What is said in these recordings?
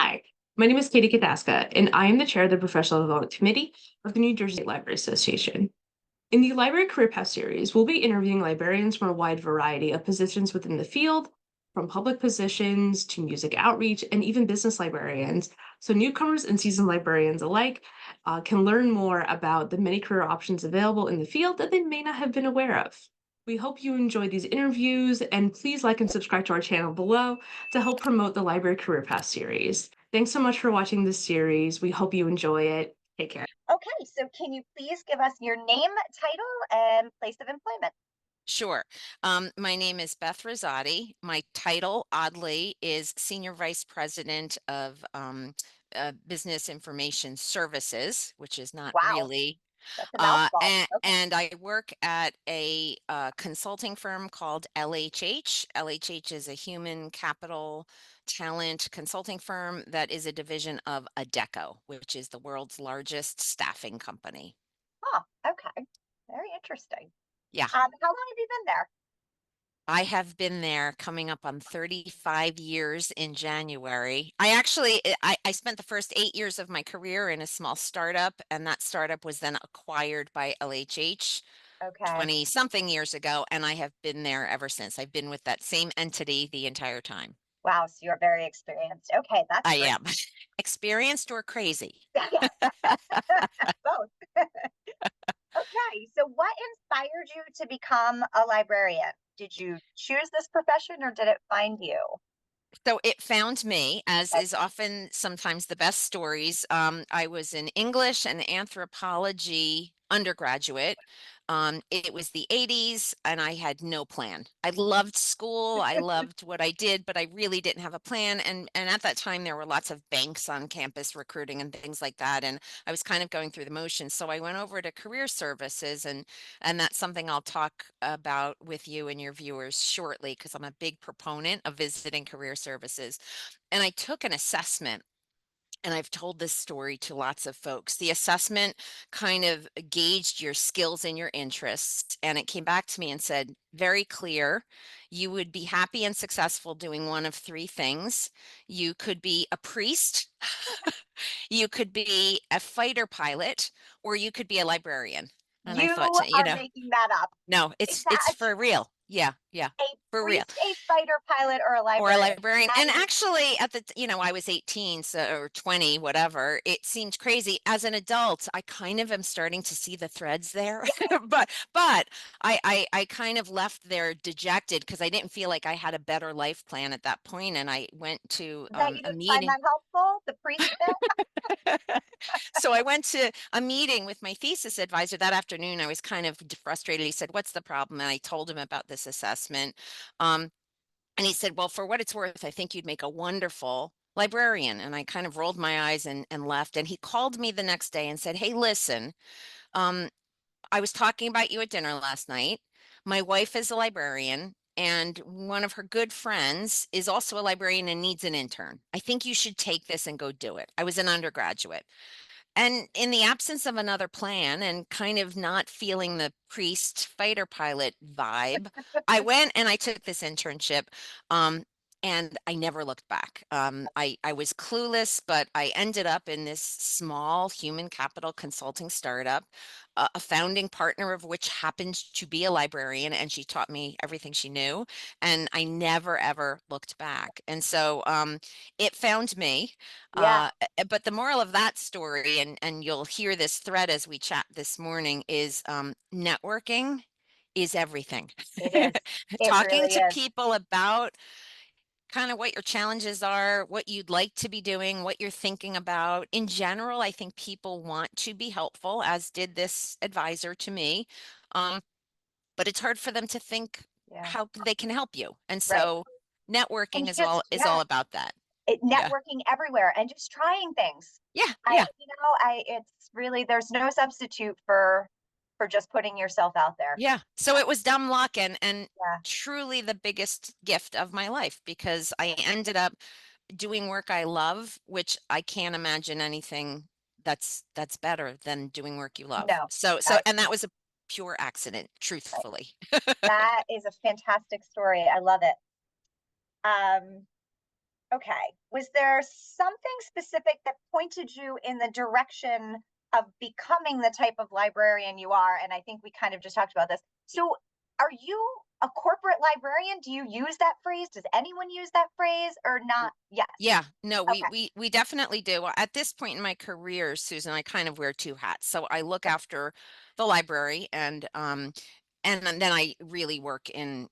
Hi, my name is Katie Kataska, and I am the chair of the Professional Development Committee of the New Jersey State Library Association. In the Library Career Path series, we'll be interviewing librarians from a wide variety of positions within the field, from public positions to music outreach and even business librarians. So newcomers and seasoned librarians alike can learn more about the many career options available in the field that they may not have been aware of. We hope you enjoy these interviews, and please like and subscribe to our channel below to help promote the Library Career Path series. Thanks so much for watching this series. We hope you enjoy it. Take care. Okay, so can you please give us your name, title, and place of employment? Sure. My name is Beth Rizzotti. My title, oddly, is Senior Vice President of Business Information Services, which is not Wow, really. that's a mouthful. And, Okay. and I work at a consulting firm called LHH. LHH is a human capital talent consulting firm that is a division of Adecco, which is the world's largest staffing company. Oh, okay. Very interesting. Yeah. How long have you been there? I have been there coming up on 35 years in January. I spent the first 8 years of my career in a small startup, and that startup was then acquired by LHH Okay. 20 something years ago, and I have been there ever since. I've been with that same entity the entire time. Wow, so you're very experienced. Okay, that's I great. am. Experienced or crazy? Both. Okay, so what inspired you to become a librarian? Did you choose this profession or did it find you? So it found me, as Okay. is often sometimes the best stories. I was an English and anthropology undergraduate. It was the 80s and I had no plan. I loved school. I loved what I did, but I really didn't have a plan. And at that time, there were lots of banks on campus recruiting and things like that. And I was kind of going through the motions. So I went over to career services, and that's something I'll talk about with you and your viewers shortly, because I'm a big proponent of visiting career services. And I took an assessment, and I've told this story to lots of folks. The assessment kind of gauged your skills and your interests, and it came back to me and said, very clear, you would be happy and successful doing one of three things. You could be a priest, you could be a fighter pilot, or you could be a librarian. And I You thought, are making that up. no, Is it's that for real. Yeah, a for real. priest, a fighter pilot, or a Or a librarian? librarian. That And is, actually I was 18, so, or 20, whatever. It seemed crazy. As an adult, I kind of am starting to see the threads there. yeah, But I kind of left there dejected because I didn't feel like I had a better life plan at that point. And I went to that you a didn't find meeting. that helpful, the priest bit? So I went to a meeting with my thesis advisor that afternoon. I was kind of frustrated. He said, "What's the problem?" And I told him about this assessment. And he said, "Well, for what it's worth, I think you'd make a wonderful librarian." And I kind of rolled my eyes and left. And he called me the next day and said, "Hey, listen, um, I was talking about you at dinner last night. My wife is a librarian, and one of her good friends is also a librarian and needs an intern. I think you should take this and go do it." I was an undergraduate. And in the absence of another plan and kind of not feeling the priest fighter pilot vibe, I went and I took this internship. Um, and I never looked back. I was clueless, but I ended up in this small human capital consulting startup, a founding partner of which happened to be a librarian, and she taught me everything she knew. And I never, ever looked back. And so it found me. Yeah, But the moral of that story, and you'll hear this thread as we chat this morning, is networking is everything. it is. It Talking really to is. people about kind of what your challenges are, what you'd like to be doing, what you're thinking about. In general, I think people want to be helpful, as did this advisor to me. Um, but it's hard for them to think Yeah, how they can help you. And right. so And networking just, is all about that. Yeah. networking everywhere and just trying things. Yeah. Yeah. It's really, there's no substitute for just putting yourself out there. Yeah. So it was dumb luck, and Yeah, truly the biggest gift of my life, because I ended up doing work I love, which I can't imagine anything that's better than doing work you love. no, So I, and that was a pure accident, right. truthfully. That is a fantastic story. I love it. Um, Okay. Was there something specific that pointed you in the direction of becoming the type of librarian you are? And I think we kind of just talked about this. So, are you a corporate librarian? Do you use that phrase? Does anyone use that phrase or not? Yes. Yeah, no, Okay. we definitely do. At this point in my career, Susan, I kind of wear two hats. So I look after the library and then I really work in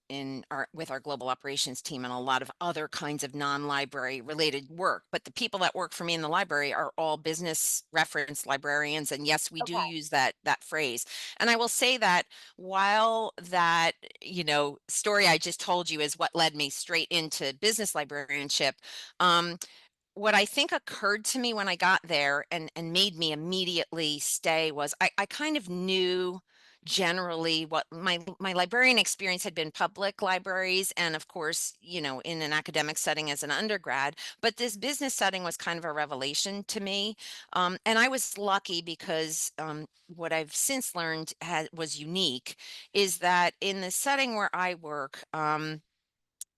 our with our global operations team and a lot of other kinds of non-library related work. But the people that work for me in the library are all business reference librarians. And yes, we do Okay. use that phrase. And I will say that while that, story I just told you is what led me straight into business librarianship, um, what I think occurred to me when I got there and made me immediately stay was I kind of knew generally what my librarian experience had been public libraries and of course, in an academic setting as an undergrad, but this business setting was kind of a revelation to me. And I was lucky because what I've since learned was unique is that in the setting where I work,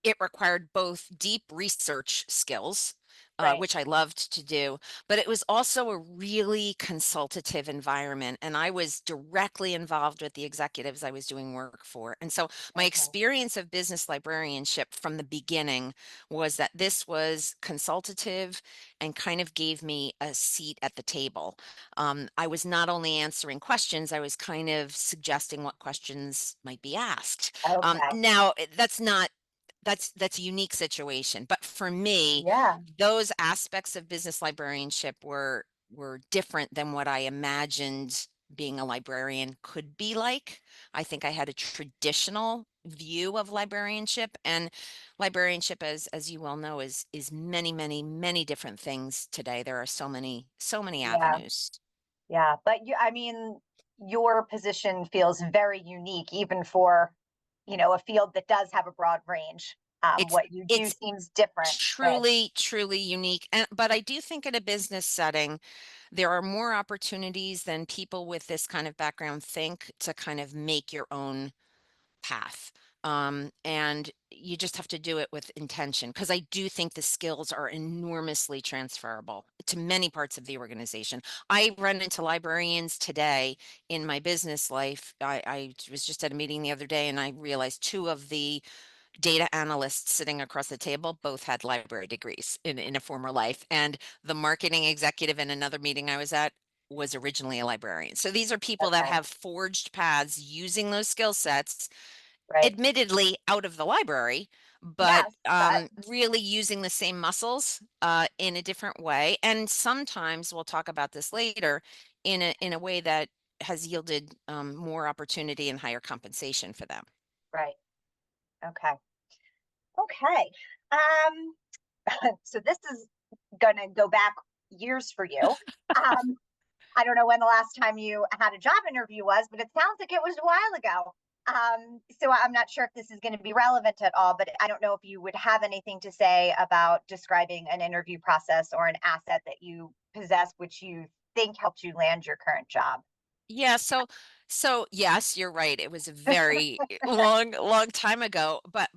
it required both deep research skills, Right. which I loved to do, but it was also a really consultative environment. And I was directly involved with the executives I was doing work for. And so my Okay. experience of business librarianship from the beginning was that this was consultative and kind of gave me a seat at the table. I was not only answering questions, I was kind of suggesting what questions might be asked. Okay. Now, that's a unique situation. But for me, Yeah. those aspects of business librarianship were different than what I imagined being a librarian could be like. I think I had a traditional view of librarianship, and librarianship, as you well know, is many, many, many different things today. There are so many Yeah. avenues. Yeah. But I mean, your position feels very unique, even for, a field that does have a broad range. It's What you do it's seems different than, truly, truly unique. But I do think in a business setting, there are more opportunities than people with this kind of background think to kind of make your own path. And you just have to do it with intention because I do think the skills are enormously transferable to many parts of the organization. I run into librarians today in my business life. I was just at a meeting the other day and I realized two of the data analysts sitting across the table both had library degrees in a former life. And the marketing executive in another meeting I was at was originally a librarian. So these are people that okay, have forged paths using those skill sets, right? admittedly out of the library, but Yes, but really using the same muscles in a different way. And sometimes we'll talk about this later in a way that has yielded more opportunity and higher compensation for them. right. Okay. Okay. Um, so this is gonna go back years for you. Um, I don't know when the last time you had a job interview was, but it sounds like it was a while ago. So I'm not sure if this is going to be relevant at all, but I don't know if you would have anything to say about describing an interview process or an asset that you possess, which you think helped you land your current job. Yeah, so yes, you're right. It was a very long time ago, but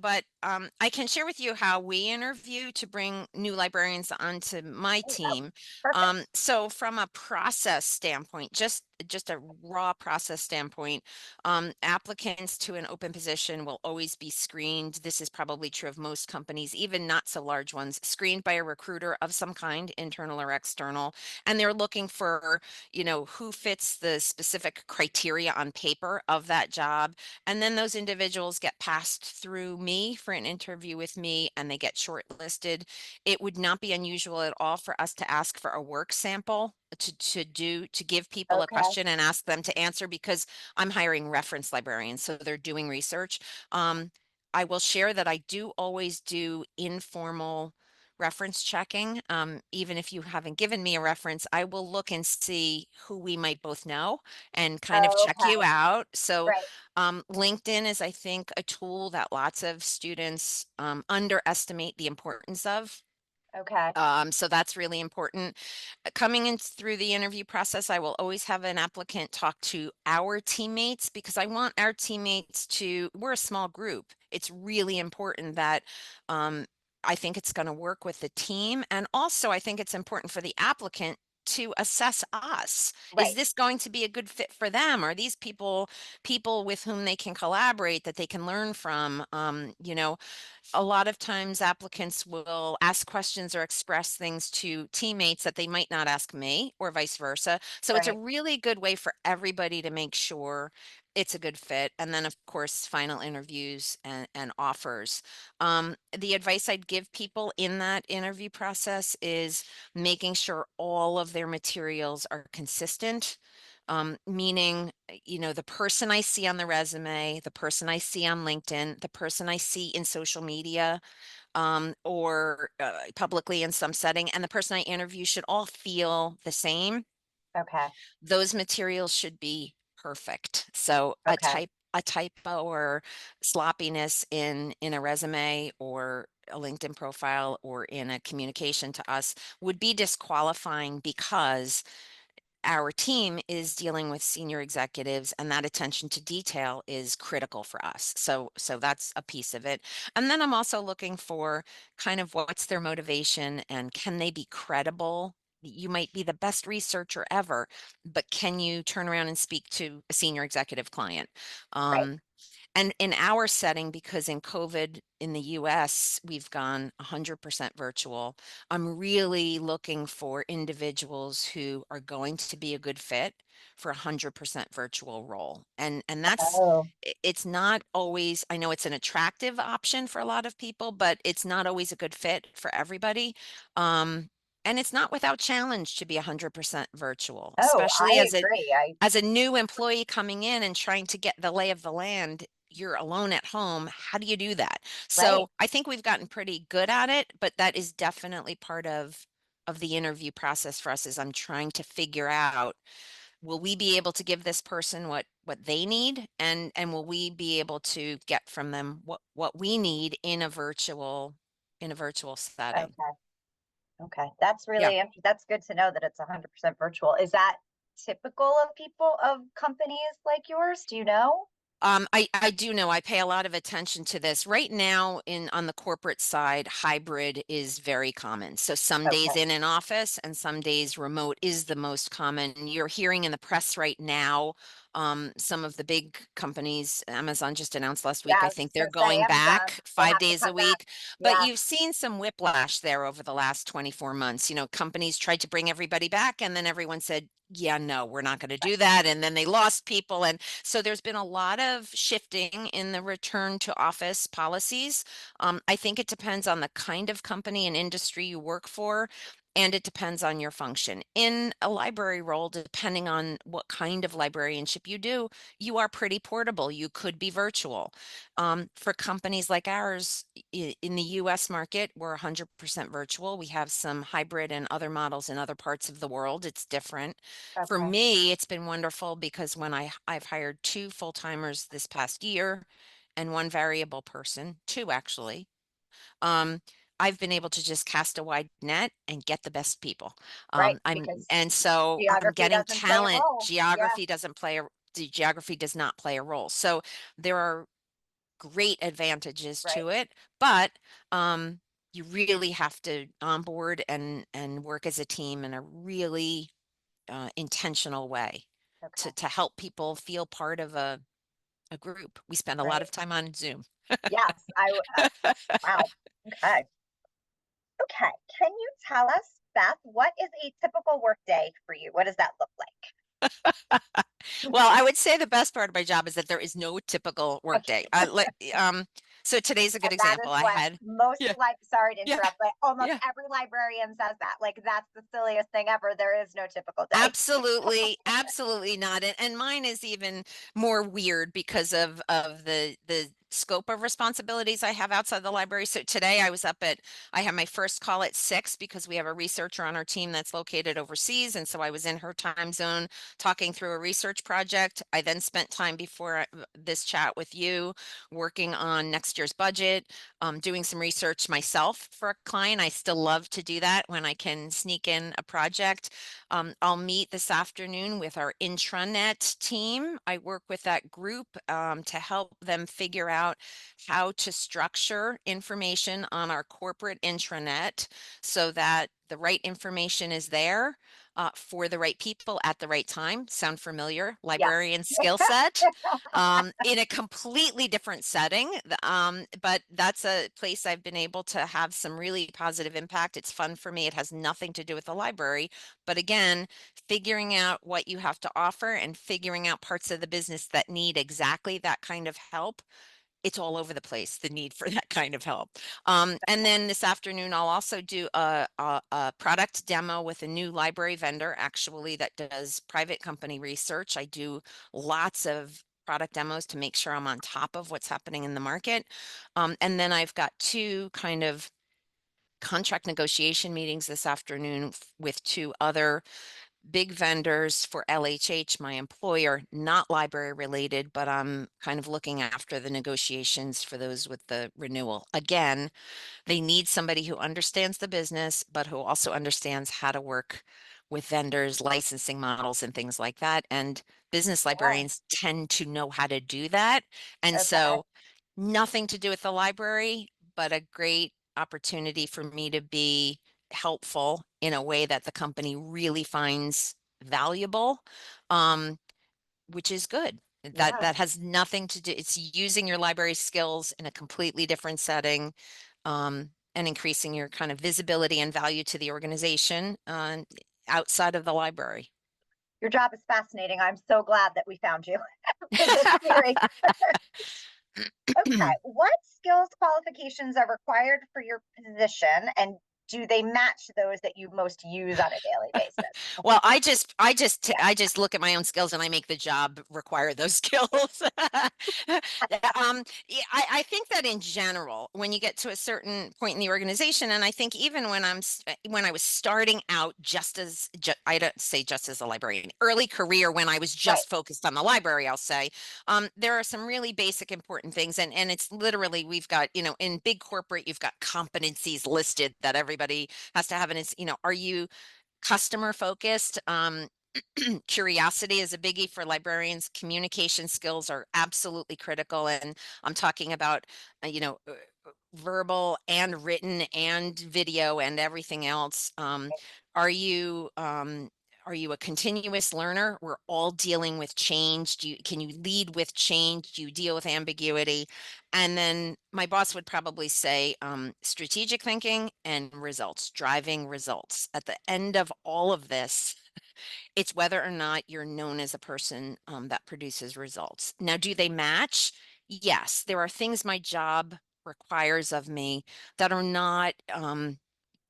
I can share with you how we interview to bring new librarians onto my Oh, team. perfect. So from a process standpoint, just a raw process standpoint, applicants to an open position will always be screened. This is probably true of most companies, even not so large ones, screened by a recruiter of some kind, internal or external, and they're looking for who fits the specific criteria on paper of that job. And then those individuals get passed through me for an interview with me and they get shortlisted. It would not be unusual at all for us to ask for a work sample to give people a Okay. question and ask them to answer because I'm hiring reference librarians, so they're doing research. I will share that I do always do informal reference checking. Even if you haven't given me a reference, I will look and see who we might both know and kind of check you Okay. out. So Right. LinkedIn is, I think, a tool that lots of students underestimate the importance of. Okay. So that's really important. Coming in through the interview process, I will always have an applicant talk to our teammates because I want our teammates we're a small group. It's really important that um, I think it's going to work with the team. And also, I think it's important for the applicant to assess us. Is Right. this going to be a good fit for them? Are these people with whom they can collaborate, that they can learn from? You know, a lot of times applicants will ask questions or express things to teammates that they might not ask me, or vice versa. So it's a Right. really good way for everybody to make sure it's a good fit. And then of course, final interviews and offers. The advice I'd give people in that interview process is making sure all of their materials are consistent. Meaning, you know, the person I see on the resume, the person I see on LinkedIn, the person I see in social media, or publicly in some setting, and the person I interview should all feel the same. Okay. Those materials should be perfect. So Okay. a typo or sloppiness in a resume or a LinkedIn profile or in a communication to us would be disqualifying, because our team is dealing with senior executives, and that attention to detail is critical for us. So that's a piece of it. And then I'm also looking for kind of what's their motivation, and can they be credible? You might be the best researcher ever, but can you turn around and speak to a senior executive client? Right. And in our setting, because in COVID in the US, we've gone 100% virtual, I'm really looking for individuals who are going to be a good fit for a 100% virtual role. And that's, Oh. it's not always, I know it's an attractive option for a lot of people, but it's not always a good fit for everybody. And it's not without challenge to be 100% virtual, Oh, especially I agree. as a new employee coming in and trying to get the lay of the land. You're alone at home. How do you do that? Right. So I think we've gotten pretty good at it, but that is definitely part of the interview process for us. Is I'm trying to figure out, will we be able to give this person what they need, and will we be able to get from them what we need in a virtual setting? Okay. Okay. That's Yeah. really that's good to know that it's 100% virtual. Is that typical of people of companies like yours? Do you know? I do know, I pay a lot of attention to this. Right now on the corporate side, hybrid is very common. So some days Okay. in an office and some days remote is the most common. You're hearing in the press right now, some of the big companies, Amazon just announced last Yeah, week, I I was think just they're gonna say going Amazon. back They 5 have to days a cut back. week. But Yeah. you've seen some whiplash there over the last 24 months. You know, companies tried to bring everybody back, and then everyone said, yeah, no, we're not going to do that. And then they lost people. And so there's been a lot of shifting in the return to office policies. I think it depends on the kind of company and industry you work for, and it depends on your function. In a library role, depending on what kind of librarianship you do, you are pretty portable. You could be virtual. For companies like ours in the US market, we're 100% virtual. We have some hybrid and other models in other parts of the world. It's different. For Okay. me, it's been wonderful because when I've hired 2 full-timers this past year and 1 variable person, 2 actually, um, I've been able to just cast a wide net and get the best people. Right. I'm Because and so I'm geography getting doesn't play a talent. role. Yeah. Geography does not play a role. So there are great advantages Right. to it, but you really have to onboard and work as a team in a really intentional way Okay. to help people feel part of a group. We spend a lot Right. of time on Zoom. Yes. Wow. Okay. Okay. Can you tell us, Beth, what is a typical work day for you? What does that look like? Well, I would say the best part of my job is that there is no typical workday. Okay. So today's a good And that example. is I what had, most yeah, sorry to yeah, interrupt, but almost yeah. every librarian says that. Like, that's the silliest thing ever. There is no typical day. Absolutely, absolutely not. And mine is even more weird because of the scope of responsibilities I have outside the library. So today I had my first call at 6 because we have a researcher on our team that's located overseas, and so I was in her time zone talking through a research project. I then spent time before this chat with you working on next year's budget, doing some research myself for a client. I still love to do that when I can sneak in a project. I'll meet this afternoon with our intranet team. I work with that group to help them figure out out how to structure information on our corporate intranet so that the right information is there for the right people at the right time. Sound familiar? Yes. Librarian skill set in a completely different setting. But that's a place I've been able to have some really positive impact. It's fun for me. It has nothing to do with the library. But again, figuring out what you have to offer and figuring out parts of the business that need exactly that kind of help. It's all over the place, the need for that kind of help. And then this afternoon, I'll also do a product demo with a new library vendor, actually, that does private company research. I do lots of product demos to make sure I'm on top of what's happening in the market. And then I've got two kind of contract negotiation meetings this afternoon with two other big vendors for LHH, my employer, not library related, but I'm kind of looking after the negotiations for those with the renewal. Again, they need somebody who understands the business, but who also understands how to work with vendors, licensing models, and things like that. And business Yeah. librarians tend to know how to do that. And Okay. so nothing to do with the library, but a great opportunity for me to be helpful in a way that the company really finds valuable, which is good. That Yeah. that has nothing to do, it's using your library skills in a completely different setting, and increasing your kind of visibility and value to the organization outside of the library. Your job is fascinating. I'm so glad that we found you for this series. Okay. What skills qualifications are required for your position, and do they match those that you most use on a daily basis? Well, I just look at my own skills and I make the job require those skills. Yeah, I think that in general, when you get to a certain point in the organization, and I think even when when I was starting out, I don't say just as a librarian, early career when I was Right. just focused on the library, I'll say, there are some really basic important things, and it's literally we've got, in big corporate, you've got competencies listed that everybody has to have, and it's, are you customer focused? Curiosity is a biggie for librarians. Communication skills are absolutely critical. And I'm talking about, verbal and written and video and everything else. Are you, are you a continuous learner? We're all dealing with change. Can you lead with change? Do you deal with ambiguity? And then my boss would probably say strategic thinking and results, driving results. At the end of all of this, it's whether or not you're known as a person that produces results. Now, do they match? Yes, there are things my job requires of me that are not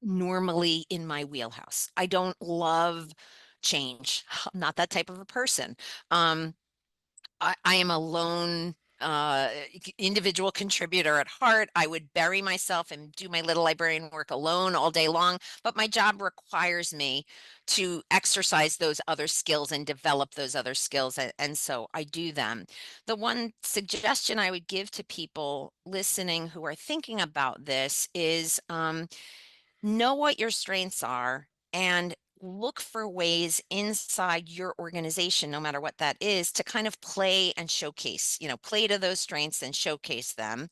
normally in my wheelhouse. I don't love change. I'm not that type of a person. I am a lone individual contributor at heart. I would bury myself and do my little librarian work alone all day long, but my job requires me to exercise those other skills and develop those other skills, and so I do them. The one suggestion I would give to people listening who are thinking about this is know what your strengths are and look for ways inside your organization, no matter what that is, to kind of play and showcase, play to those strengths and showcase them.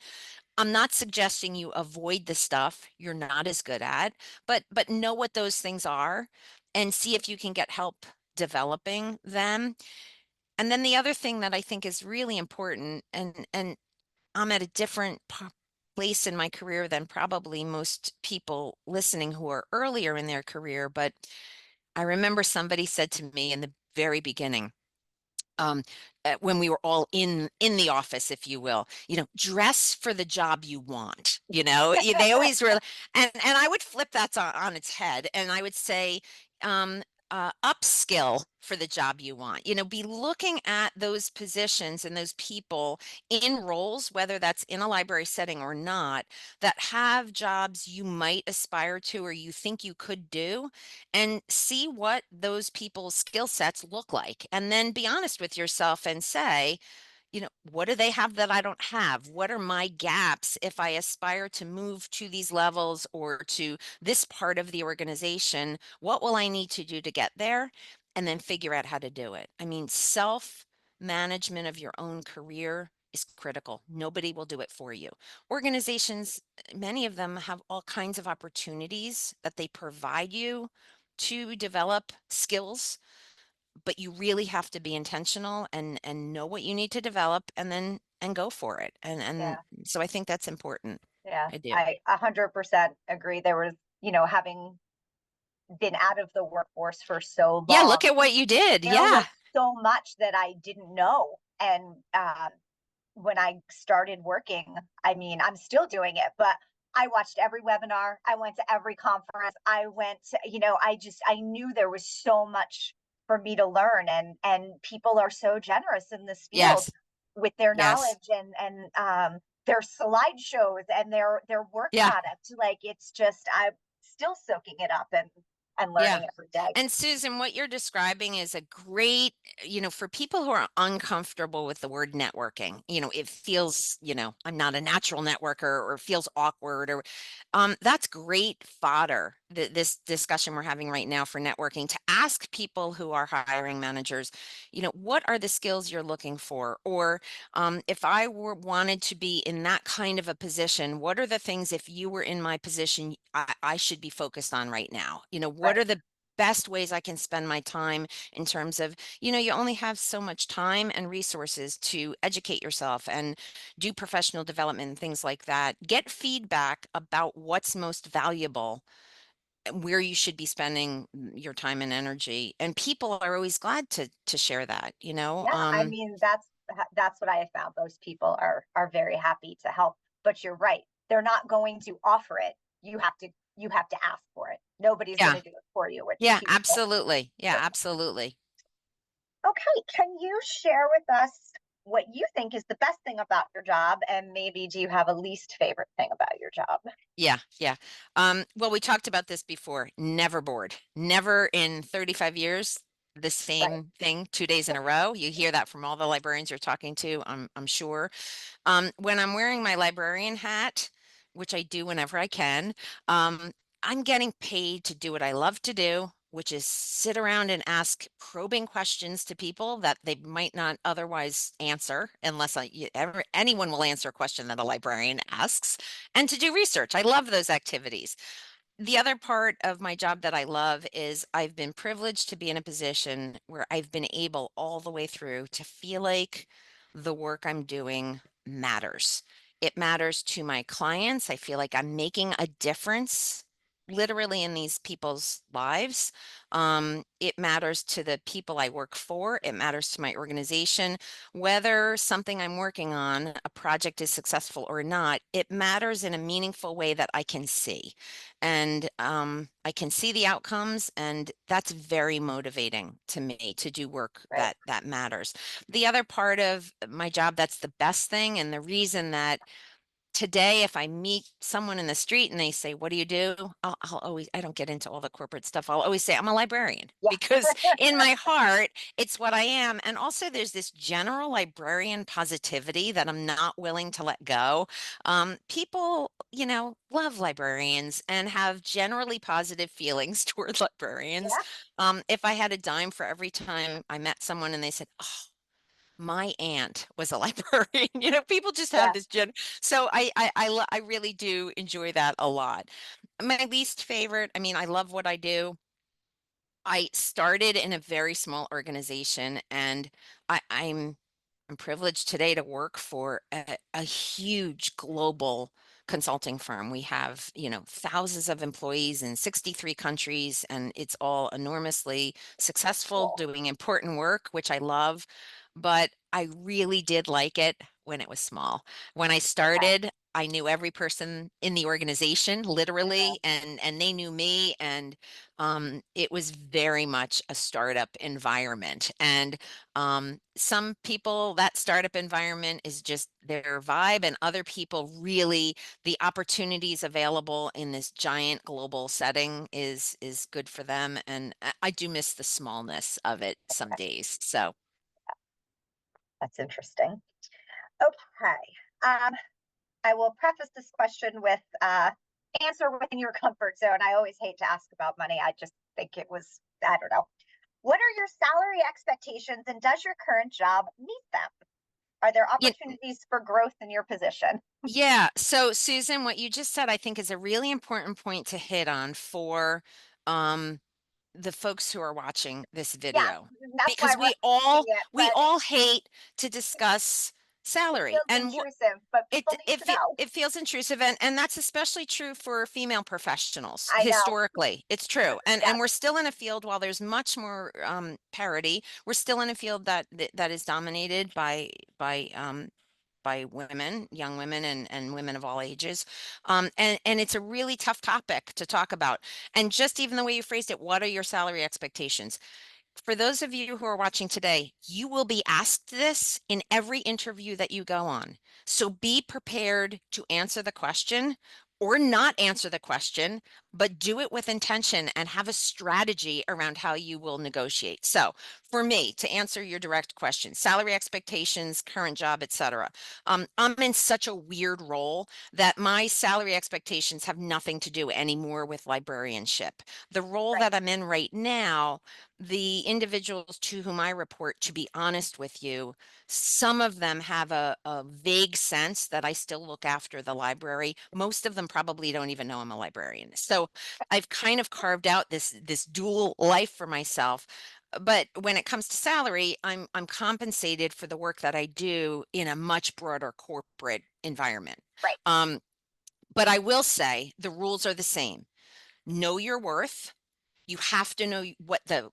I'm not suggesting you avoid the stuff you're not as good at, but know what those things are and see if you can get help developing them. And then the other thing that I think is really important, and I'm at a different place in my career than probably most people listening who are earlier in their career, but I remember somebody said to me in the very beginning, um, when we were all in the office, if you will, dress for the job you want. They always were, and I would flip that on its head, and I would say, upskill for the job you want. Be looking at those positions and those people in roles, whether that's in a library setting or not, that have jobs you might aspire to or you think you could do, and see what those people's skill sets look like. And then be honest with yourself and say, what do they have that I don't have? What are my gaps if I aspire to move to these levels or to this part of the organization? What will I need to do to get there? And then figure out how to do it. I mean, self management of your own career is critical. Nobody will do it for you. Organizations, many of them have all kinds of opportunities that they provide you to develop skills, but you really have to be intentional and know what you need to develop and go for it. And Yeah. so I think that's important. Yeah. I do. I 100% agree. There was, having been out of the workforce for so Yeah, long, look at what you did. there was Yeah. so much that I didn't know. And when I started working, I mean, I'm still doing it, but I watched every webinar. I went to every conference. I went to, I knew there was so much for me to learn, and people are so generous in this field Yes. with their Yes. knowledge and their slideshows and their work Yeah. product. Like, it's just, I'm still soaking it up and Yeah. learning every day. And Susan, what you're describing is a great, for people who are uncomfortable with the word networking, it feels, I'm not a natural networker or feels awkward or that's great fodder, this discussion we're having right now for networking, to ask people who are hiring managers, what are the skills you're looking for? Or if I wanted to be in that kind of a position, what are the things, if you were in my position, I should be focused on right now? What Right. are the best ways I can spend my time in terms of, you only have so much time and resources to educate yourself and do professional development and things like that. Get feedback about what's most valuable, where you should be spending your time and energy. And people are always glad to share that, Yeah, I mean, that's what I have found. Those people are very happy to help. But you're right. They're not going to offer it. You have to ask for it. Nobody's going Yeah. to do it for you, which Yeah, people. absolutely. Yeah, absolutely. Okay, can you share with us what you think is the best thing about your job, and maybe do you have a least favorite thing about your job? Yeah, yeah. Well, we talked about this before. Never bored. Never in 35 years, the Right. same thing 2 days in a row. You hear that from all the librarians you're talking to, I'm sure. When I'm wearing my librarian hat, which I do whenever I can, I'm getting paid to do what I love to do, which is sit around and ask probing questions to people that they might not otherwise answer unless anyone will answer a question that a librarian asks, and to do research. I love those activities. The other part of my job that I love is I've been privileged to be in a position where I've been able all the way through to feel like the work I'm doing matters. It matters to my clients. I feel like I'm making a difference literally in these people's lives. It matters to the people I work for. It matters to my organization. Whether something I'm working on, a project is successful or not, it matters in a meaningful way that I can see. And I can see the outcomes, and that's very motivating to me to do work Right. that matters. The other part of my job that's the best thing, and the reason that today, if I meet someone in the street and they say, "What do you do?" I'll always, I don't get into all the corporate stuff. I'll always say, "I'm a librarian," Yeah. because in my heart, it's what I am. And also, there's this general librarian positivity that I'm not willing to let go. People, love librarians and have generally positive feelings toward librarians. Yeah. If I had a dime for every time I met someone and they said, "Oh, my aunt was a librarian," people just have Yeah. this so I really do enjoy that a lot. My least favorite, I mean, I love what I do. I started in a very small organization, and I'm privileged today to work for a huge global consulting firm. We have, thousands of employees in 63 countries, and it's all enormously successful, Cool. doing important work, which I love. But I really did like it when it was small. When I Okay. started, I knew every person in the organization, Yeah. literally, and they knew me. And it was very much a startup environment. And some people, that startup environment is just their vibe, and other people really, the opportunities available in this giant global setting is good for them. And I do miss the smallness of it some days. So That's interesting. Okay. Um, I will preface this question with answer within your comfort zone. I always hate to ask about money. I just think I don't know. What are your salary expectations, and does your current job meet them? Are there You- opportunities for growth in your position? Yeah. So Susan, what you just said, I think is a really important point to hit on for um, the folks who are watching this Yeah, video, that's why because we're asking it, we but all hate to discuss it salary, feels and intrusive, but it people need to know. it feels intrusive, and that's especially true for female professionals. I know. Historically, it's true, Yeah, and we're still in a field, while there's much more parity, we're still in a field that is dominated by women, young women, and women of all ages. And it's a really tough topic to talk about. And just even the way you phrased it, what are your salary expectations? For those of you who are watching today, you will be asked this in every interview that you go on. So be prepared to answer the question or not answer the question, but do it with intention and have a strategy around how you will negotiate. So for me, to answer your direct question, salary expectations, current job, etc. I'm in such a weird role that my salary expectations have nothing to do anymore with librarianship. The role right. that I'm in right now, the individuals to whom I report, to be honest with you, some of them have a vague sense that I still look after the library. Most of them probably don't even know I'm a librarian. So I've kind of carved out this dual life for myself. But when it comes to salary, I'm compensated for the work that I do in a much broader corporate environment. Right. But I will say the rules are the same. Know your worth. You have to know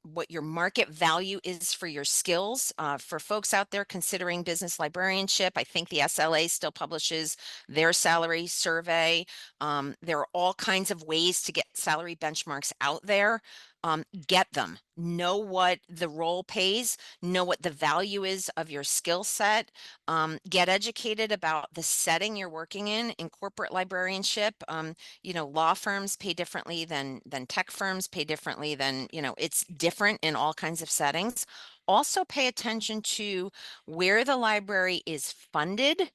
what your market value is for your skills. For folks out there considering business librarianship, I think the SLA still publishes their salary survey. There are all kinds of ways to get salary benchmarks out there. Get them. Know what the role pays. Know what the value is of your skill set. Get educated about the setting you're working in corporate librarianship. Law firms pay differently than tech firms, pay differently than, it's different in all kinds of settings. Also pay attention to where the library is funded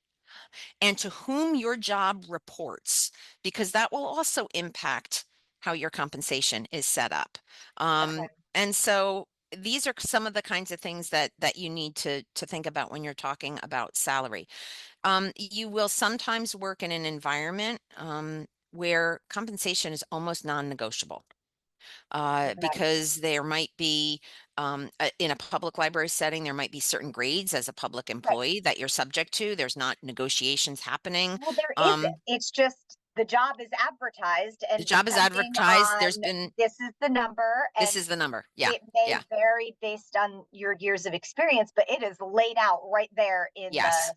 and to whom your job reports, because that will also impact how your compensation is set up. Okay. And so these are some of the kinds of things that you need to think about when you're talking about salary. You will sometimes work in an environment where compensation is almost non-negotiable. Okay. Because there might be, in a public library setting, there might be certain grades as a public Right. employee that you're subject to. There's not negotiations happening. Well, there Um, isn't. It's just the job is advertised, the and job is depending advertised. on There's been, this is the number, this and is the number. Yeah. it may Yeah. vary based on your years of experience, but it is laid out right there in Yes. the.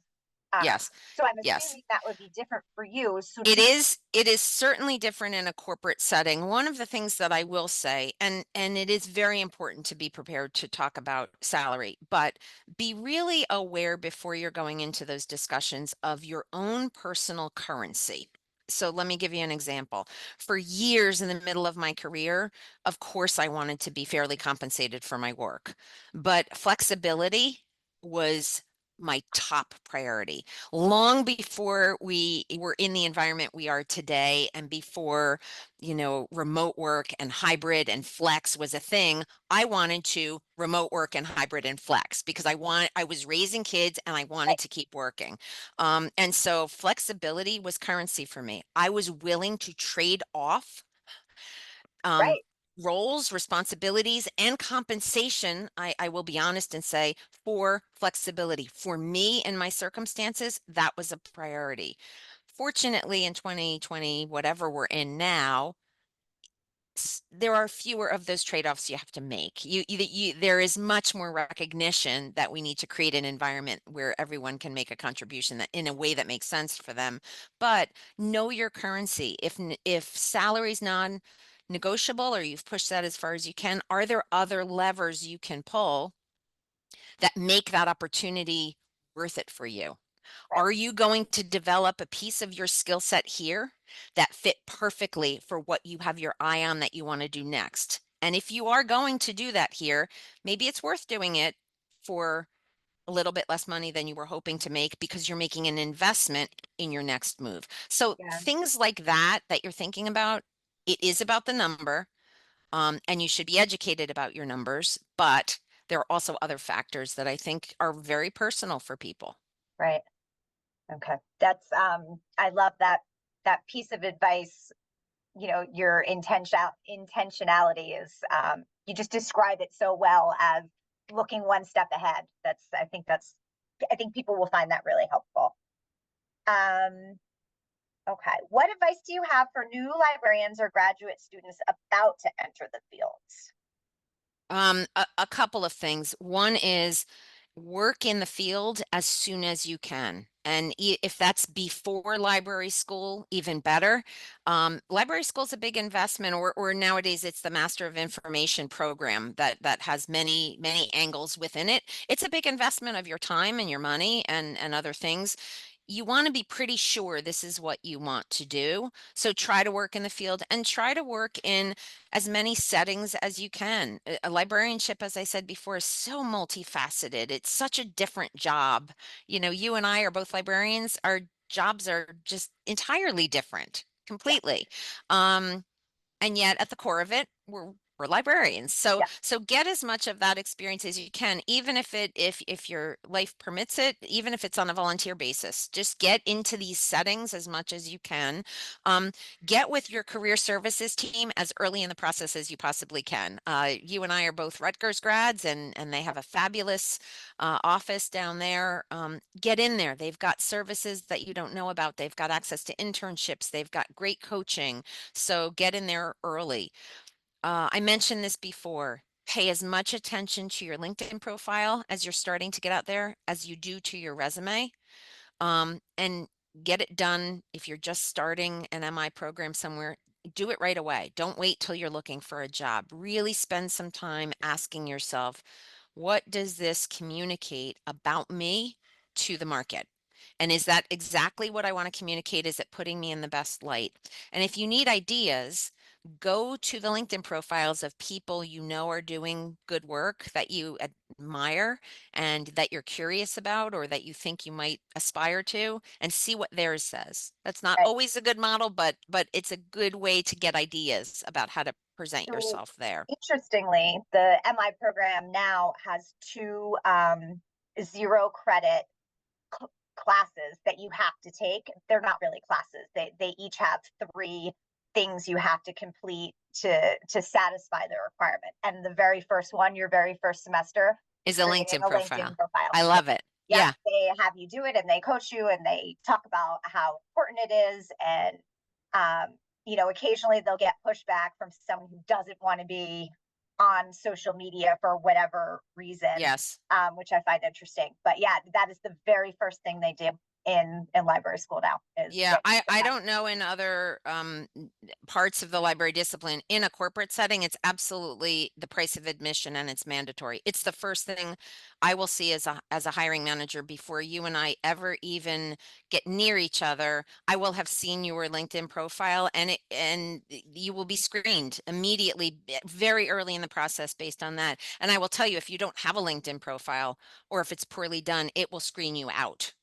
Yes. So I'm Yes. assuming that would be different for you. So It is certainly different in a corporate setting. One of the things that I will say, and it is very important to be prepared to talk about salary, but be really aware before you're going into those discussions of your own personal currency. So let me give you an example. For years in the middle of my career, of course, I wanted to be fairly compensated for my work, but flexibility was my top priority long before we were in the environment we are today, and before, remote work and hybrid and flex was a thing. I wanted to remote work and hybrid and flex because I was raising kids and I wanted right, to keep working. And so flexibility was currency for me. I was willing to trade off um, right, roles, responsibilities, and compensation. I will be honest and say, for flexibility. For me and my circumstances, that was a priority. Fortunately, in 2020, whatever we're in now, there are fewer of those trade-offs you have to make. There is much more recognition that we need to create an environment where everyone can make a contribution that in a way that makes sense for them. But know your currency. If salary's non-negotiable, or you've pushed that as far as you can, are there other levers you can pull that make that opportunity worth it for you? right. Are you going to develop a piece of your skill set here that fit perfectly for what you have your eye on that you want to do next? And if you are going to do that here, maybe it's worth doing it for a little bit less money than you were hoping to make because you're making an investment in your next move. So Yeah. things like that you're thinking about, it is about the number, and you should be educated about your numbers, but there are also other factors that I think are very personal for people. Right. Okay. That's, I love that piece of advice. You know, your intentionality is, you just describe it so well as looking one step ahead. I think people will find that really helpful. Okay. What advice do you have for new librarians or graduate students about to enter the fields? A couple of things. One is work in the field as soon as you can. And if that's before library school, even better. Library school is a big investment, or nowadays it's the Master of Information program that has many, many angles within it. It's a big investment of your time and your money and other things. You want to be pretty sure this is what you want to do. So try to work in the field and try to work in as many settings as you can. A librarianship, as I said before, is so multifaceted. It's such a different job. You know, you and I are both librarians. Our jobs are just entirely different, completely. And yet at the core of it, we're librarians. So Yeah. so get as much of that experience as you can, even if your life permits it, even if it's on a volunteer basis. Just get into these settings as much as you can. Get with your career services team as early in the process as you possibly can. You and I are both Rutgers grads, and they have a fabulous office down there. Get in there. They've got services that you don't know about. They've got access to internships. They've got great coaching. So get in there early. I mentioned this before. Pay as much attention to your LinkedIn profile as you're starting to get out there as you do to your resume. And get it done. If you're just starting an MI program somewhere, do it right away. Don't wait till you're looking for a job. Really spend some time asking yourself, what does this communicate about me to the market? And is that exactly what I want to communicate? Is it putting me in the best light? And if you need ideas, go to the LinkedIn profiles of people you know are doing good work that you admire and that you're curious about, or that you think you might aspire to, and see what theirs says. That's not Right. always a good model, but it's a good way to get ideas about how to present So yourself there. interestingly, the MI program now has two 0 credit classes that you have to take. They're not really classes. They each have 3 things you have to complete to satisfy the requirement. And the very first one, your very first semester, Is a creating LinkedIn a LinkedIn profile. profile. I love it. Yep, Yeah. they have you do it and they coach you and they talk about how important it is. And you know, occasionally they'll get pushback from someone who doesn't want to be on social media for whatever reason, Yes. which I find interesting. But yeah, that is the very first thing they do in library school now is Yeah, I don't know in other parts of the library discipline. In a corporate setting, it's absolutely the price of admission, and it's mandatory. It's the first thing I will see as a hiring manager before you and I ever even get near each other. I will have seen your LinkedIn profile, and you will be screened immediately, very early in the process based on that. And I will tell you, if you don't have a LinkedIn profile, or if it's poorly done, it will screen you out.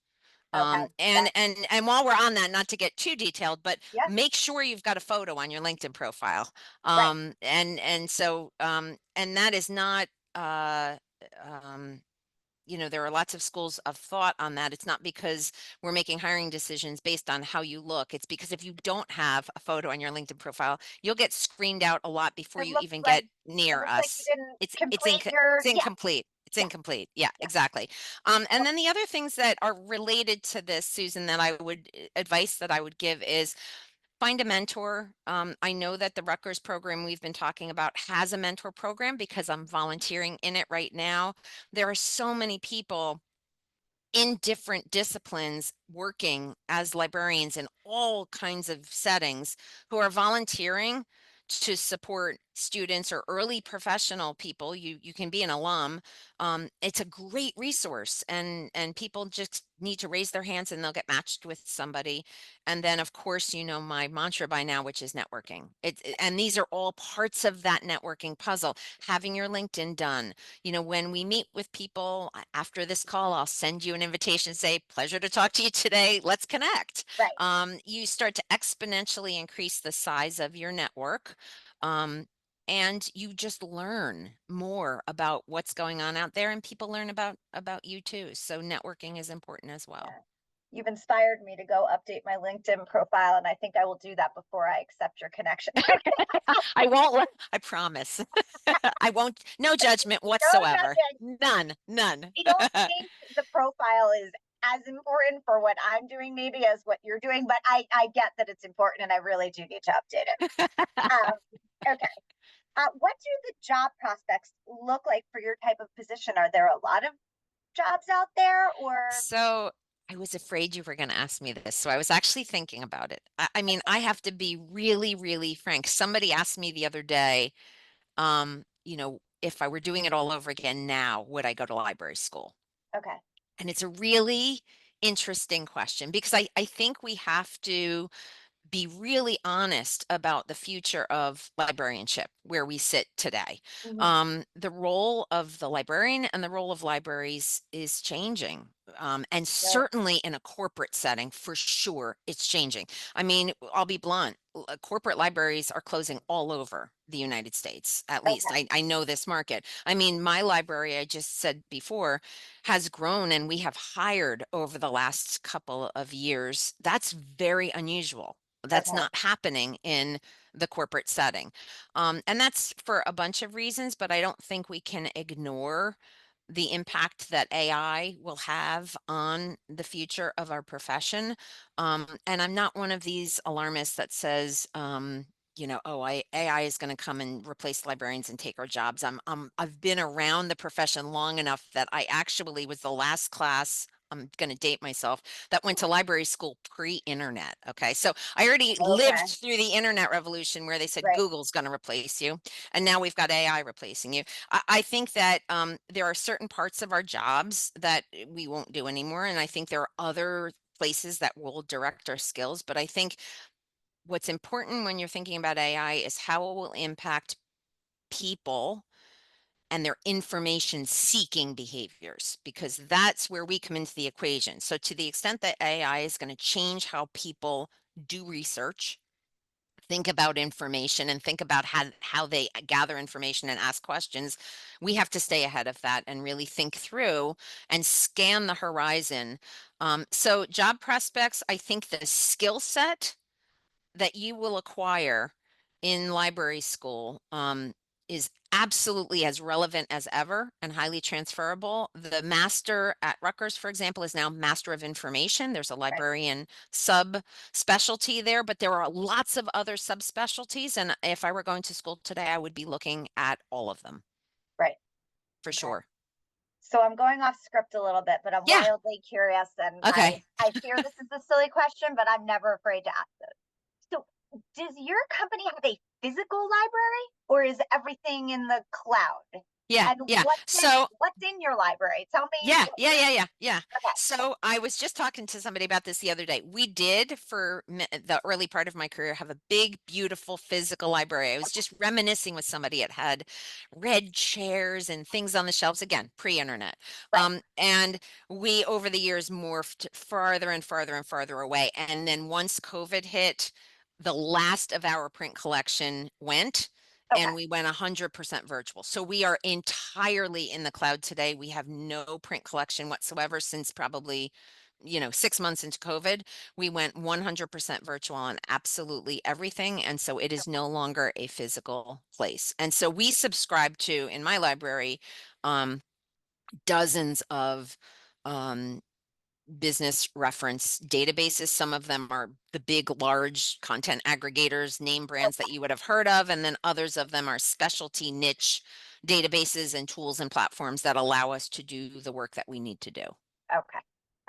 okay. And while we're on that, not to get too detailed, but Yeah, make sure you've got a photo on your LinkedIn profile. right. And that is not, um, you know, there are lots of schools of thought on that. It's not because we're making hiring decisions based on how you look. It's because if you don't have a photo on your LinkedIn profile, you'll get screened out a lot before It you looks even like get near you us. didn't It's complete your, yeah, incomplete. It's yeah, incomplete. Yeah, yeah. exactly. And then the other things that are related to this, Susan, that I would advice that I would give is find a mentor. I know that the Rutgers program we've been talking about has a mentor program because I'm volunteering in it right now. There are so many people in different disciplines working as librarians in all kinds of settings who are volunteering to support students or early professional people. You can be an alum. It's a great resource, and people just need to raise their hands and they'll get matched with somebody. And then of course, you know my mantra by now, which is networking. And these are all parts of that networking puzzle. Having your LinkedIn done. You know, when we meet with people after this call, I'll send you an invitation, say, pleasure to talk to you today. Let's connect. Right. You start to exponentially increase the size of your network. Um, and you just learn more about what's going on out there, and people learn about you too. So networking is important as well. Yeah. You've inspired me to go update my LinkedIn profile, and I think I will do that before I accept your connection. I won't, I promise. I won't, no judgment whatsoever. judgment. None. I don't think the profile is as important for what I'm doing maybe as what you're doing, but I get that it's important, and I really do need to update it. Okay. What do the job prospects look like for your type of position? Are there a lot of jobs out there, or? So I was afraid you were going to ask me this. So I was actually thinking about it. I mean, I have to be really, really frank. Somebody asked me the other day, if I were doing it all over again now, would I go to library school? Okay. And it's a really interesting question because I think we have to be really honest about the future of librarianship where we sit today. The role of the librarian and the role of libraries is changing. And certainly in a corporate setting, for sure, it's changing. I mean, I'll be blunt. Corporate libraries are closing all over the United States, at least. I know this market. I mean, my library, I just said before, has grown, and we have hired over the last couple of years. That's very unusual. That's not happening in the corporate setting. And that's for a bunch of reasons, but I don't think we can ignore the impact that AI will have on the future of our profession. And I'm not one of these alarmists that says, AI is going to come and replace librarians and take our jobs. I've been around the profession long enough that I actually was the last class, I'm going to date myself, that went to library school pre-internet. Okay. So I already lived through the internet revolution where they said Google's going to replace you. And now we've got AI replacing you. I think that there are certain parts of our jobs that we won't do anymore. And I think there are other places that will direct our skills. But I think what's important when you're thinking about AI is how it will impact people and their information seeking behaviors, because that's where we come into the equation. So to the extent that AI is going to change how people do research, think about information, and think about how they gather information and ask questions, we have to stay ahead of that and really think through and scan the horizon. So job prospects, I think the skill set that you will acquire in library school is absolutely as relevant as ever and highly transferable. The master at Rutgers, for example, is now master of information. There's a librarian subspecialty there, but there are lots of other subspecialties. And if I were going to school today, I would be looking at all of them. Right. For sure. So I'm going off script a little bit, but I'm wildly curious, and I fear this is a silly question, but I'm never afraid to ask it. So does your company have a physical library, or is everything in the cloud? Yeah. What's in your library? Tell me. Yeah. Okay. So I was just talking to somebody about this the other day. We did, for the early part of my career, have a big, beautiful physical library. I was just reminiscing with somebody. It had red chairs and things on the shelves, again, pre-internet. And we, over the years, morphed farther and farther and farther away. And then once COVID hit, the last of our print collection went. And we went 100% virtual. So we are entirely in the cloud today. We have no print collection whatsoever since probably, 6 months into COVID. We went 100% virtual on absolutely everything. And so it is no longer a physical place. And so we subscribe to, in my library, dozens of business reference databases. Some of them are the big, large content aggregators, name brands that you would have heard of. And then others of them are specialty niche databases and tools and platforms that allow us to do the work that we need to do. Okay.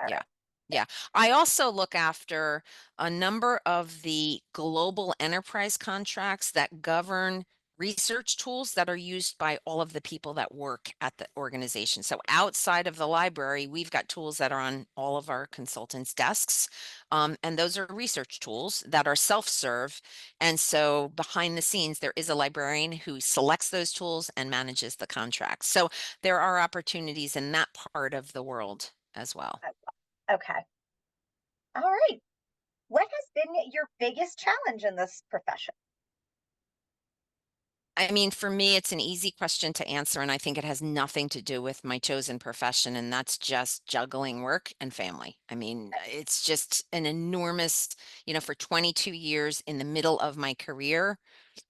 All right. Yeah. I also look after a number of the global enterprise contracts that govern research tools that are used by all of the people that work at the organization. So outside of the library, we've got tools that are on all of our consultants' desks. And those are research tools that are self-serve. And so behind the scenes, there is a librarian who selects those tools and manages the contracts. So there are opportunities in that part of the world as well. Okay. All right. What has been your biggest challenge in this profession? I mean, for me, it's an easy question to answer, and I think it has nothing to do with my chosen profession, and that's just juggling work and family. I mean, it's just an enormous, for 22 years in the middle of my career,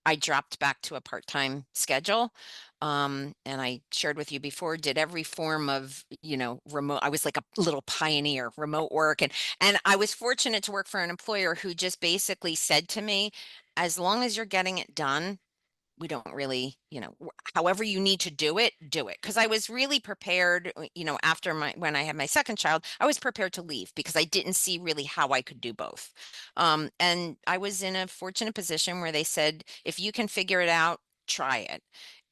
I dropped back to a part-time schedule. And I shared with you before, did every form of, remote. I was like a little pioneer, remote work. And I was fortunate to work for an employer who just basically said to me, as long as you're getting it done, we don't really, however you need to do it, do it. Because I was really prepared, after when I had my second child, I was prepared to leave because I didn't see really how I could do both. And I was in a fortunate position where they said, if you can figure it out, try it.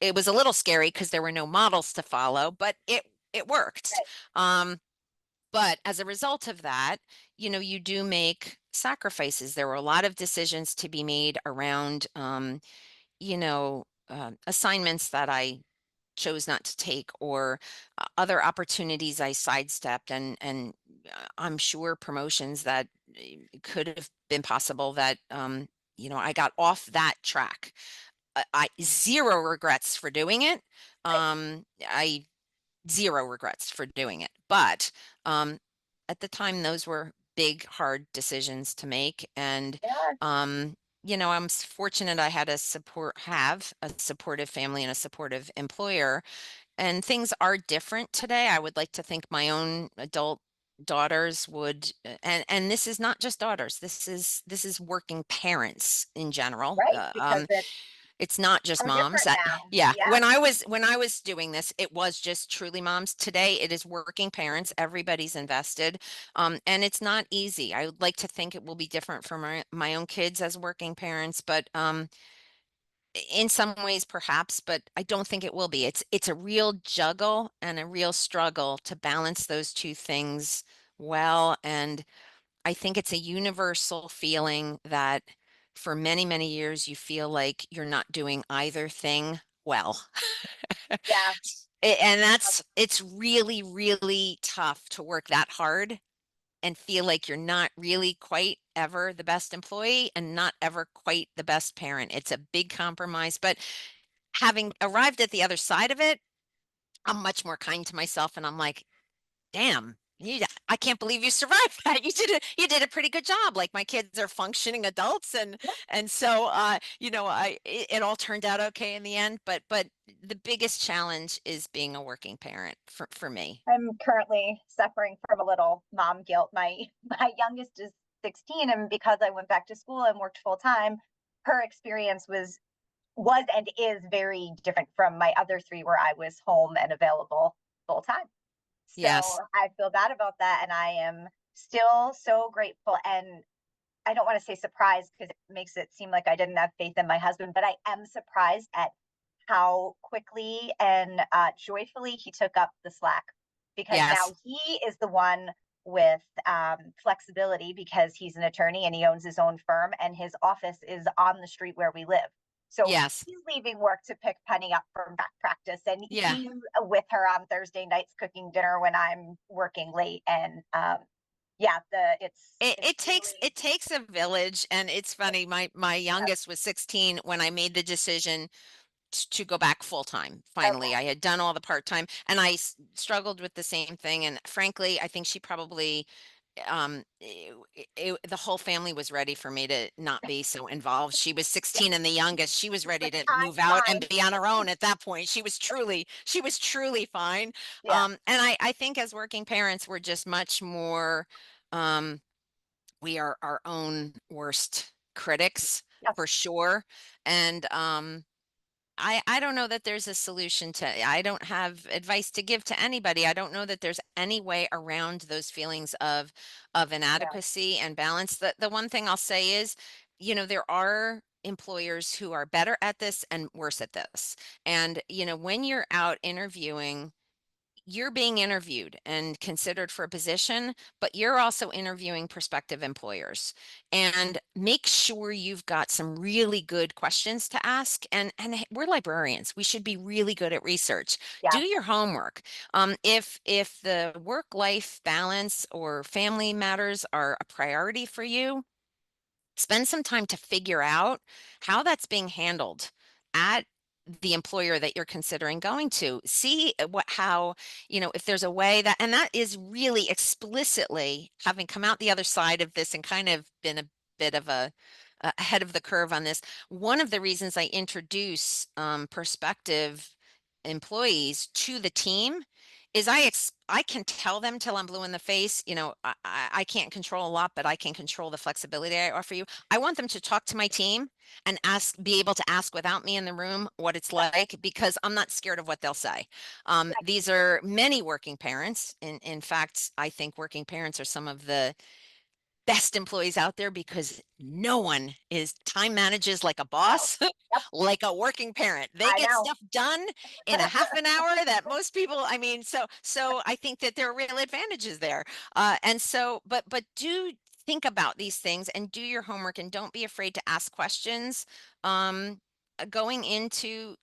It was a little scary because there were no models to follow, but it worked. But as a result of that, you do make sacrifices. There were a lot of decisions to be made around assignments that I chose not to take, or other opportunities I sidestepped, and I'm sure promotions that could have been possible that I got off that track. I zero regrets for doing it. I zero regrets for doing it, but at the time those were big, hard decisions to make, and Yeah. I'm fortunate I had have a supportive family and a supportive employer, and things are different today. I would like to think my own adult daughters would, and this is not just daughters, this is working parents in general. Right, because It's not just are moms. different now. Yeah, Yeah. when I was doing this, it was just truly moms. Today, it is working parents. Everybody's invested, and it's not easy. I would like to think it will be different for my own kids as working parents, but in some ways, perhaps. But I don't think it will be. It's a real juggle and a real struggle to balance those two things well, and I think it's a universal feeling that for many, many years, you feel like you're not doing either thing well. Yeah. And it's really, really tough to work that hard and feel like you're not really quite ever the best employee and not ever quite the best parent. It's a big compromise, but having arrived at the other side of it, I'm much more kind to myself, and I'm like, damn, I can't believe you survived that. You did a pretty good job. Like, my kids are functioning adults, and so it all turned out okay in the end. But the biggest challenge is being a working parent for me. I'm currently suffering from a little mom guilt. My youngest is 16, and because I went back to school and worked full time, her experience was and is very different from my other three, where I was home and available full time. So Yes. I feel bad about that, and I am still so grateful. And I don't want to say surprised because it makes it seem like I didn't have faith in my husband, but I am surprised at how quickly and joyfully he took up the slack, because now Yes. he is the one with flexibility, because he's an attorney and he owns his own firm, and his office is on the street where we live. So Yes. he's leaving work to pick Penny up from back practice, and Yeah. he's with her on Thursday nights cooking dinner when I'm working late. And yeah, It it's takes really, it takes a village, and it's funny. My yeah. youngest was 16 when I made the decision to go back full time. Finally, Okay. I had done all the part time, and I struggled with the same thing. And frankly, I think she probably, the whole family was ready for me to not be so involved. She was Yeah, 16 and the youngest. She was it's the ready to time move out and fine. be on her own at that point. She was truly fine. Yeah. And I think as working parents, we're just much more. Um, we are our own worst critics Yes. for sure. And I don't know that there's a solution I don't have advice to give to anybody. I don't know that there's any way around those feelings of Yeah. inadequacy and balance. The one thing I'll say is, there are employers who are better at this and worse at this. And, when you're out interviewing, you're being interviewed and considered for a position, but you're also interviewing prospective employers. And make sure you've got some really good questions to ask. And we're librarians. We should be really good at research. Do Yeah. your homework. If the work-life balance or family matters are a priority for you, spend some time to figure out how that's being handled at the employer that you're considering going to. See how, if there's a way that, and that is really explicitly having come out the other side of this and kind of been a bit of a ahead of the curve on this. One of the reasons I introduce prospective employees to the team is I can tell them till I'm blue in the face, I can't control a lot, but I can control the flexibility I offer you. I want them to talk to my team and be able to ask without me in the room what it's like, because I'm not scared of what they'll say. These are many working parents. In fact, I think working parents are some of the best employees out there, because no one is time manages like a boss, like a working parent. They get stuff done in a half an hour that most people, so I think that there are real advantages there. And so, but do think about these things and do your homework, and don't be afraid to ask questions going into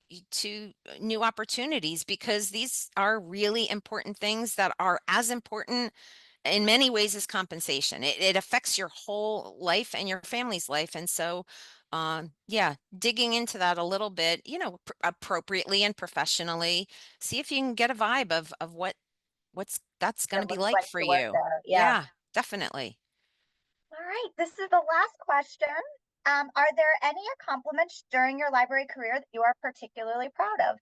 new opportunities, because these are really important things that are as important in many ways is compensation. It affects your whole life and your family's life. And so, yeah, digging into that a little bit, appropriately and professionally, see if you can get a vibe of what's that's going to be like for you. Yeah, definitely. All right, this is the last question. Are there any accomplishments during your library career that you are particularly proud of?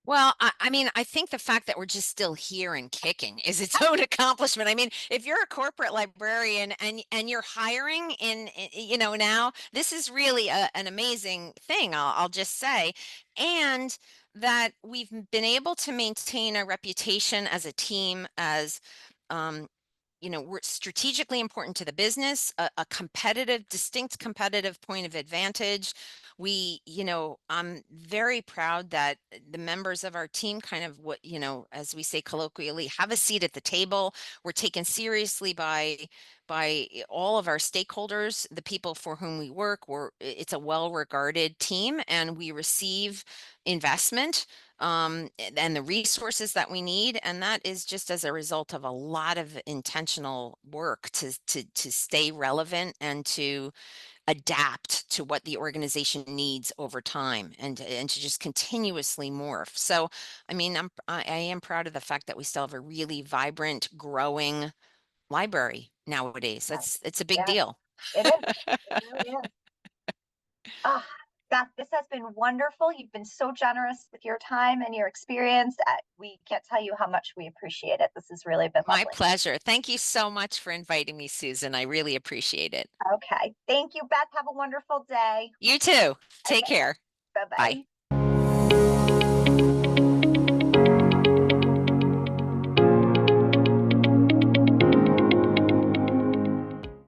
Well, I think the fact that we're just still here and kicking is its own accomplishment. If you're a corporate librarian and you're hiring now, this is really an amazing thing, I'll just say. And that we've been able to maintain a reputation as a team, as we're strategically important to the business, a distinct competitive point of advantage. I'm very proud that the members of our team kind of as we say colloquially, have a seat at the table. We're taken seriously by all of our stakeholders, the people for whom we work. It's a well-regarded team, and we receive investment and the resources that we need. And that is just as a result of a lot of intentional work to stay relevant and to adapt to what the organization needs over time, and to just continuously morph. So, I am proud of the fact that we still have a really vibrant, growing library nowadays. It's a big deal. It is. It really is. Beth, this has been wonderful. You've been so generous with your time and your experience. We can't tell you how much we appreciate it. This has really been my lovely. pleasure. Thank you so much for inviting me, Susan. I really appreciate it. Okay. Thank you, Beth. Have a wonderful day. You too. Take care. Bye-bye. Bye.